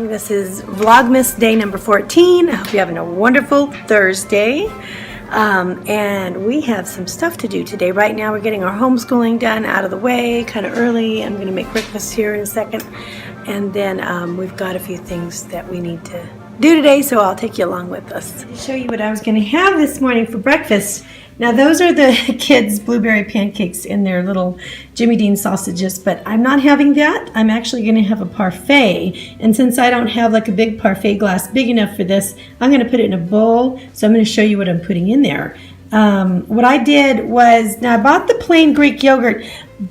morning. This is Vlogmas day number 14. I hope you're having a wonderful Thursday. And we have some stuff to do today. Right now we're getting our homeschooling done out of the way, kind of early. I'm going to make breakfast here in a second. And then we've got a few things that we need to do today, so I'll take you along with us. I'll show you what I was going to have this morning for breakfast. Now those are the kids' blueberry pancakes in their little Jimmy Dean sausages, but I'm not having that. I'm actually going to have a parfait, and since I don't have like a big parfait glass big enough for this, I'm going to put it in a bowl, so I'm going to show you what I'm putting in there. What I did was, now I bought the plain Greek yogurt,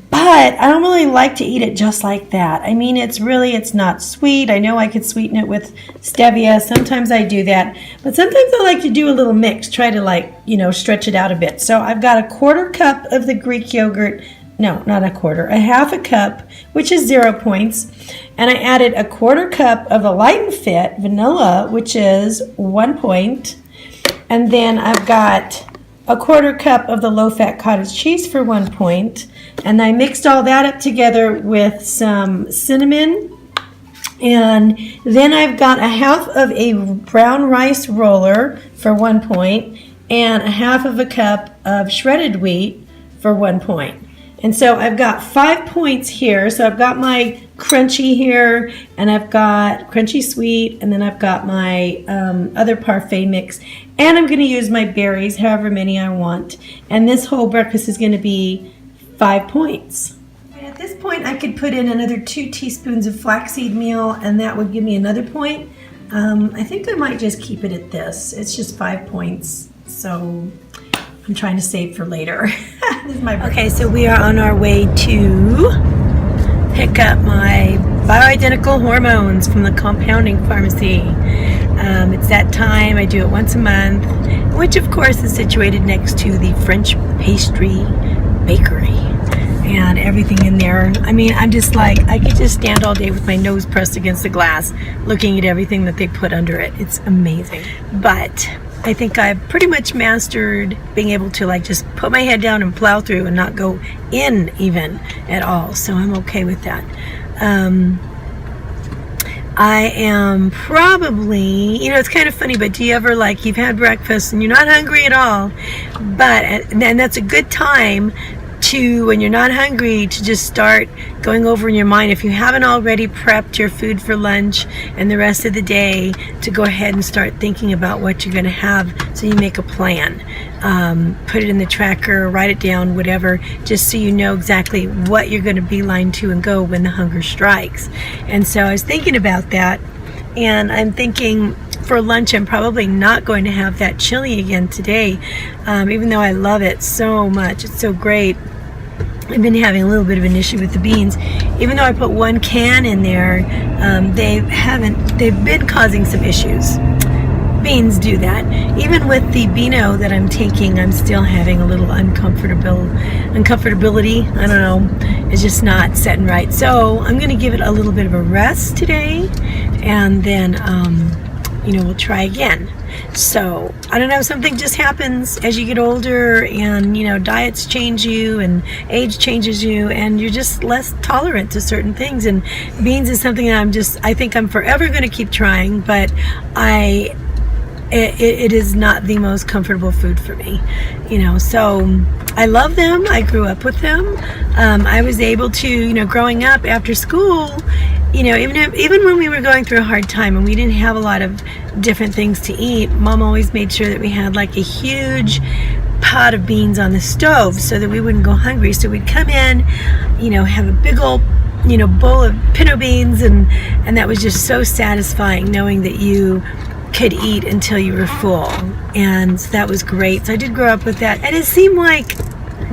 but I don't really like to eat it just like that. I mean, it's not sweet. I know I could sweeten it with stevia. Sometimes I do that, but sometimes I like to do a little mix, try to stretch it out a bit. So I've got a quarter cup of the Greek yogurt. No, not a quarter, a half a cup, which is 0 points. And I added a quarter cup of the Light and Fit vanilla, which is 1 point. And then I've got a quarter cup of the low-fat cottage cheese for 1 point. And I mixed all that up together with some cinnamon. And then I've got a half of a brown rice roller for 1 point and a half of a cup of shredded wheat for 1 point. And so I've got 5 points here. So I've got my crunchy here, and I've got crunchy sweet, and then I've got my other parfait mix. And I'm going to use my berries, however many I want. And this whole breakfast is going to be 5 points. At this point, I could put in another 2 teaspoons of flaxseed meal, and that would give me another point. I think I might just keep it at this. It's just 5 points, so I'm trying to save for later. This is my breakfast. Okay, so we are on our way to pick up my bioidentical hormones from the compounding pharmacy. It's that time. I do it once a month, which of course is situated next to the French pastry bakery and everything in there. I mean, I'm just like, I could just stand all day with my nose pressed against the glass looking at everything that they put under it. It's amazing. But I think I've pretty much mastered being able to just put my head down and plow through and not go in even at all. So I'm okay with that. I am probably, it's kind of funny, but do you ever you've had breakfast and you're not hungry at all, and that's a good time to, when you're not hungry, to just start going over in your mind, if you haven't already prepped your food for lunch and the rest of the day, to go ahead and start thinking about what you're going to have, so you make a plan. Put it in the tracker, write it down, whatever, just so you know exactly what you're going to beeline to and go when the hunger strikes. And so I was thinking about that, and I'm thinking for lunch I'm probably not going to have that chili again today, even though I love it so much. It's so great. I've been having a little bit of an issue with the beans. Even though I put 1 can in there, they've been causing some issues. Beans do that. Even with the Beano that I'm taking, I'm still having a little uncomfortability. I don't know. It's just not setting right. So I'm going to give it a little bit of a rest today, and then we'll try again. So I don't know, something just happens as you get older, and diets change you and age changes you, and you're just less tolerant to certain things. And beans is something that I think I'm forever going to keep trying, but it is not the most comfortable food for me, so I love them. I grew up with them. I was able to, growing up after school, even when we were going through a hard time and we didn't have a lot of different things to eat, Mom always made sure that we had a huge pot of beans on the stove so that we wouldn't go hungry. So we'd come in, have a big old bowl of pinto beans, and that was just so satisfying, knowing that you could eat until you were full. And that was great. So I did grow up with that, and it seemed like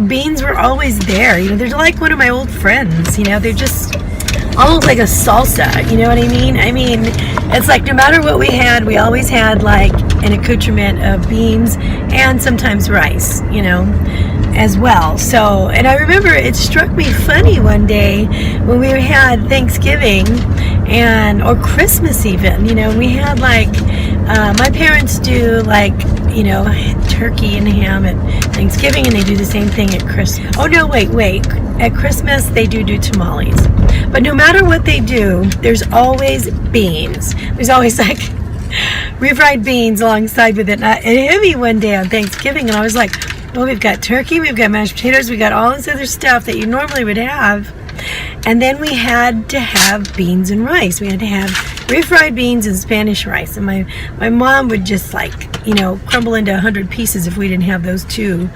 beans were always there. They're like one of my old friends. They're just almost like a salsa, you know what I mean? It's like no matter what we had, we always had an accoutrement of beans and sometimes rice, as well. So, and I remember it struck me funny one day when we had Thanksgiving or Christmas even, we had my parents do turkey and ham at Thanksgiving, and they do the same thing at Christmas. Oh no, wait. at Christmas they do tamales. But no matter what they do, there's always beans. There's always like refried beans alongside with it. And it hit me one day on Thanksgiving, and I was like, well, we've got turkey, we've got mashed potatoes, we got all this other stuff that you normally would have. And then we had to have beans and rice. We had to have refried beans and Spanish rice. And my mom would just like, you know, crumble into 100 pieces if we didn't have those two,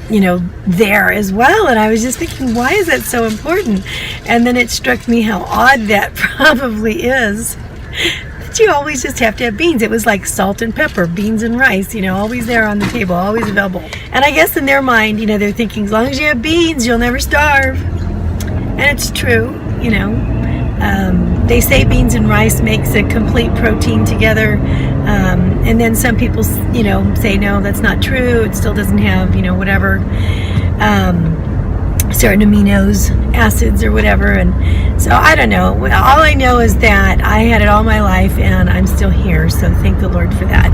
you know, there as well. And I was just thinking, why is that so important? And then it struck me how odd that probably is. That you always just have to have beans. It was like salt and pepper, beans and rice, you know, always there on the table, always available. And I guess in their mind, you know, they're thinking, as long as you have beans, you'll never starve. And it's true, you know. They say beans and rice makes a complete protein together. And then some people, you know, say, no, that's not true. It still doesn't have, you know, whatever, certain aminos, acids or whatever. And so I don't know. All I know is that I had it all my life and I'm still here. So thank the Lord for that.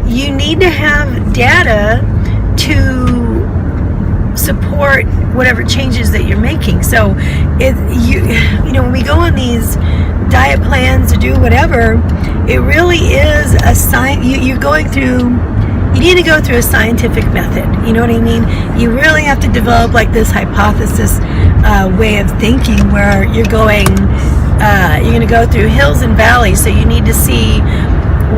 You need to have data to support whatever changes that you're making. So you know, when we go on these diet plans to do whatever, it really is a you're going through, you need to go through a scientific method, you know what I mean? You really have to develop like this hypothesis way of thinking where you're going to go through hills and valleys. So you need to see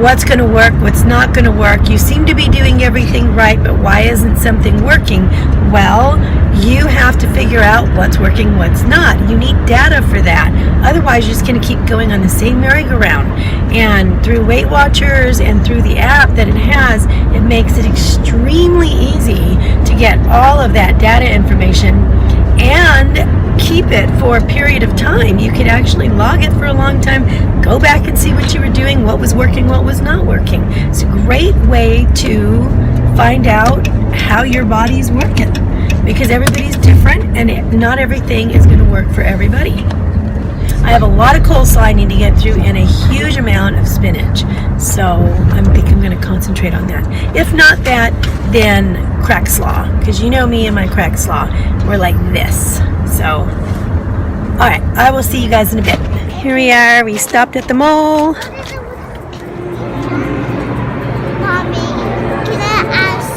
what's going to work, what's not going to work. You seem to be doing everything right, but why isn't something working? Well, you have to figure out what's working, what's not. You need data for that. Otherwise, you're just going to keep going on the same merry-go-round. And through Weight Watchers and through the app that it has, it makes it extremely easy to get all of that data information and keep it for a period of time. You could actually log it for a long time, go back and see what you were doing, what was working, what was not working. It's a great way to find out how your body's working, because everybody's different and not everything is going to work for everybody. I have a lot of coleslaw I need to get through and a huge amount of spinach, so I think I'm going to concentrate on that. If not that, then crack slaw, because you know me and my crack slaw, we're like this. So, alright, I will see you guys in a bit. Here we are, we stopped at the mall. Mommy, can I ask?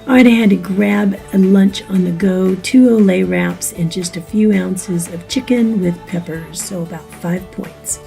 Alright, I had to grab a lunch on the go, 2 Olay wraps and just a few ounces of chicken with peppers, so about 5 points.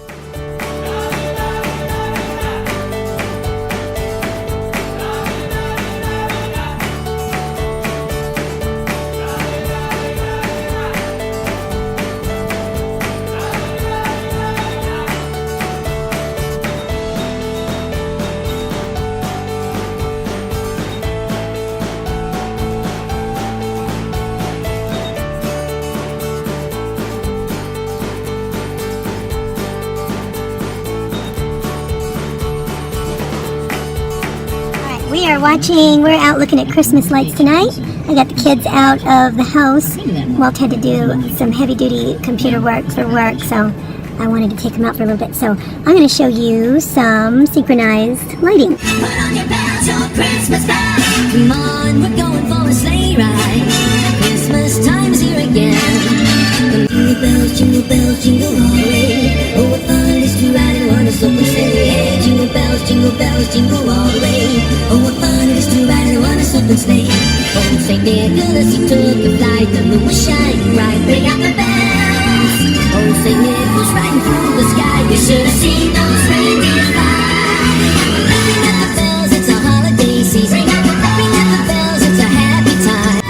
We're out looking at Christmas lights tonight. I got the kids out of the house. Walt had to do some heavy-duty computer work for work, so I wanted to take him out for a little bit. So I'm going to show you some synchronized lighting. Put on your bells, your Christmas bells. Come on, we're going for a sleigh ride. Christmas time's here again. Jingle bells, jingle all the way. Oh, what fun it is to ride in one open sleigh. Hey, jingle bells, jingle all the way. Oh, what fun it is to ride in one open sleigh. Oh, St. Nicholas, he took a flight. The moon was shining bright. Bring out the bells. Oh, St. Nicholas, riding through the sky. You should have seen those reindeer fly. Ring at the bells, it's a holiday season. Ring at the bells, it's a happy time.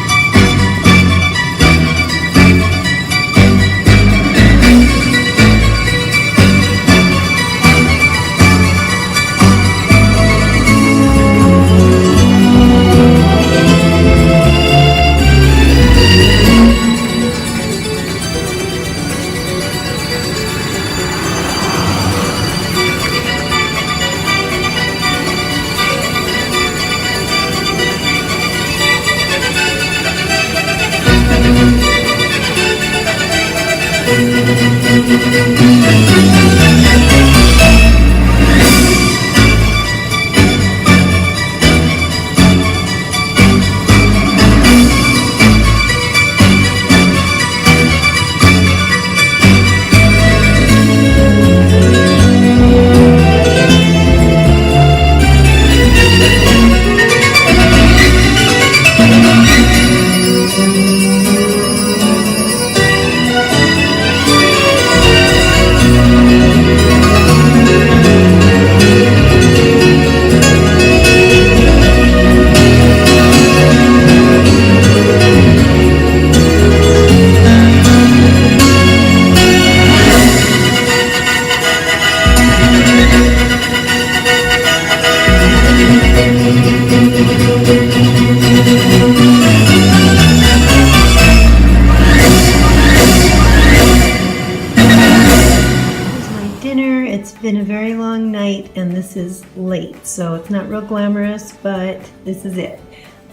It's been a very long night and this is late, so it's not real glamorous, but this is it.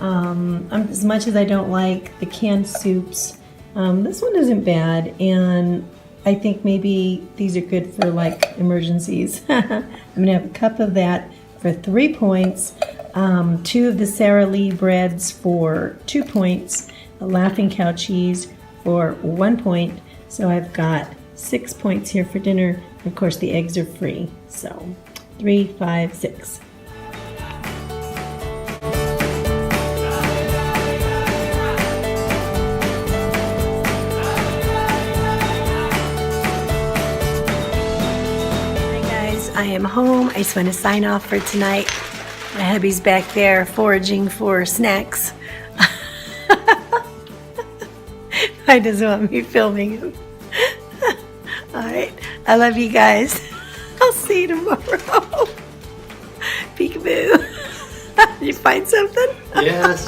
As much as I don't like the canned soups, this one isn't bad, and I think maybe these are good for like emergencies. I'm gonna have a cup of that for 3 points, 2 of the Sara Lee breads for 2 points, a Laughing Cow cheese for 1 point, so I've got 6 points here for dinner. Of course, the eggs are free, so 3, 5, 6. Hi guys, I am home. I just want to sign off for tonight. My hubby's back there foraging for snacks. I just want me filming him. Alright, I love you guys. I'll see you tomorrow. Peekaboo. You find something? Yes.